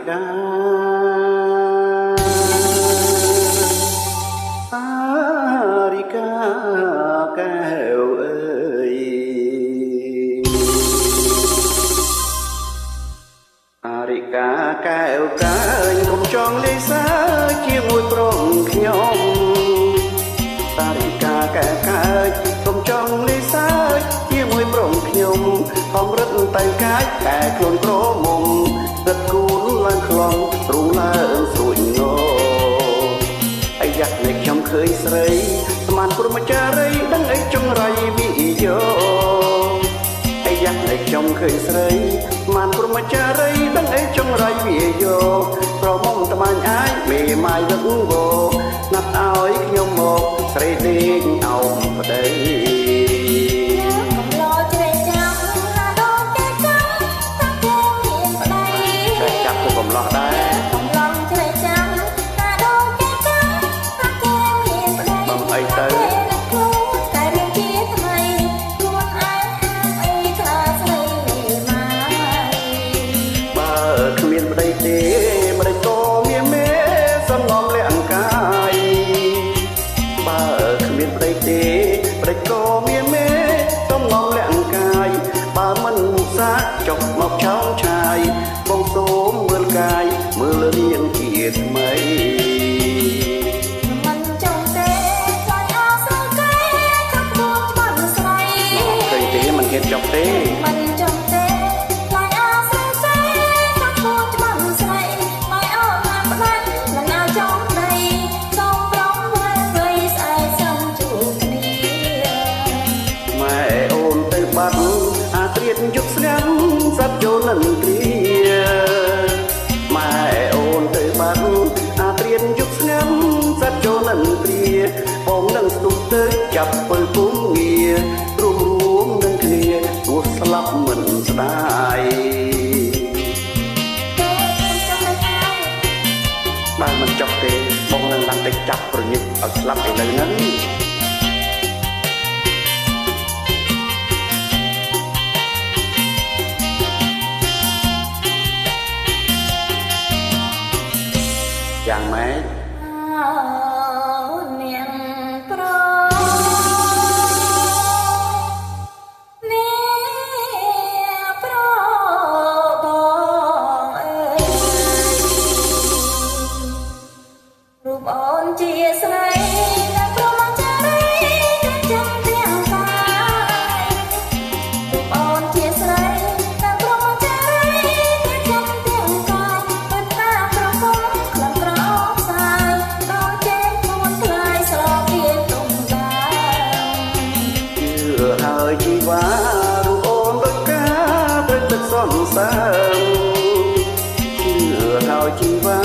កាអារិកាកែវអើយអារិកាកែវកើញកុំចង់លេសើជាមួយប្រុសខ្ញុំតារិកាកែវកើញកុំចង់លេសើជាមួយប្រុសខ្ញុំហំរឹតតែកាច់តែខ្លួនក្រមុំរឹតគូនឡើងខ្លងទ្រូងឡើងស្រួចងអាយ៉ាស់នៃខ្ញុំឃើញស្រីស្មានព្រមចារីដឹងអីចង្រៃវិយោអាយ៉ាស់នៃខ្ញុំឃើញស្រីស្មានព្រមចារីដឹងអីចង្រៃវិយោប្រមុំត្បាញអាយមេម៉ាយវឹកវោណាត់ឲ្យខ្ញុំមកស្រីដេកអោបប្តីកំឡោះដែរកំឡោះជ្រែកចាំតាដូនគេចាំតាគេមានប្តីបំអីទៅតែរៀនជាថ្មីខ្លួនឯងអីខ្លាស្រីមកបើគ្មានប្តីទេមិនដេចក៏មានមេសំងំលាក់កាយបើគ្មានប្តីទេមិនដេចក៏មានមេសំងំលាក់កាយបើមិនមុសាចុះមកឆោមឆាយបងសូមមើលកាយមើលរៀងជាថ្មីមិនចង់ទេខ្លាចអស់ស្រ័យខាត់ខ្លួនច្បាស់ស្រីឃើញទេមិនហ៊ានចង់ទេមិនចង់ទេខ្លាចអស់ស្រ័យខាត់ខ្លួនច្បាស់ស្រីមកអត់ណាផ្ដាច់មិនឲ្យចង់ដីសូមប្រំវែងវៃស្អែកសំជួបគ្នាម៉ែអូនទៅបាត់អាត្រៀតយុគស្ងាត់សត្វចូលនិន្ទ្រាម៉ែអូនទៅបាត់អាត្រៀនយុគស្ងាត់សត្វចូលនិន្ទ្រាបងនឹងស្ទុះទៅចាប់ពើគុំងាររួមនឹងគ្នាទោះស្លាប់មិនស្ដាយបើមិនចប់ទេបងនឹងឡើងទៅចាប់ប្រញិតឲ្យស្លាប់ឥឡូវហ្នឹងយ៉ាងម៉េចនាងប្រនាងប្របងអើយរូបអូនជាស្រីដែលព្រមចារីចាំទាំងកាយរូបអូនជាស្រីដែលព្រមចារីចាំទាំងកាយពិតថាប្រពន្ធហើយជីវ៉ារូបអូនដូចកាទៅទឹកសន្សើមជឿហើយជីវ៉ា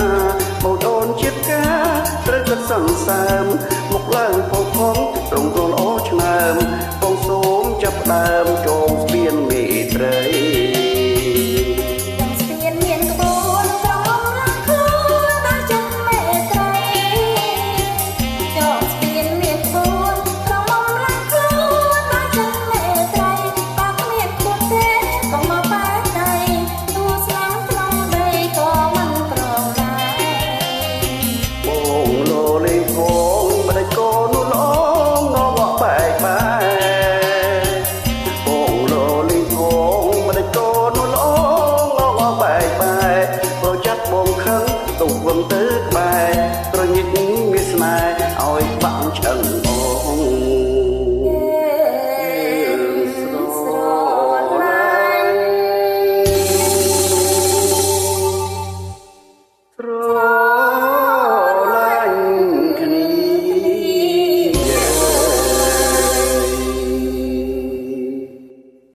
បងអូនជាតិកាត្រូវទឹកសន្សើមមកឡើងពោផុងត្រង់ខ្លួនអូឆ្នើមបងសូមចាប់ដើមចូលស្ពានមេត្រីទៅក្បែរប្រញិតមានស្នេហ៍ឲ្យបាក់ឆ្អឹង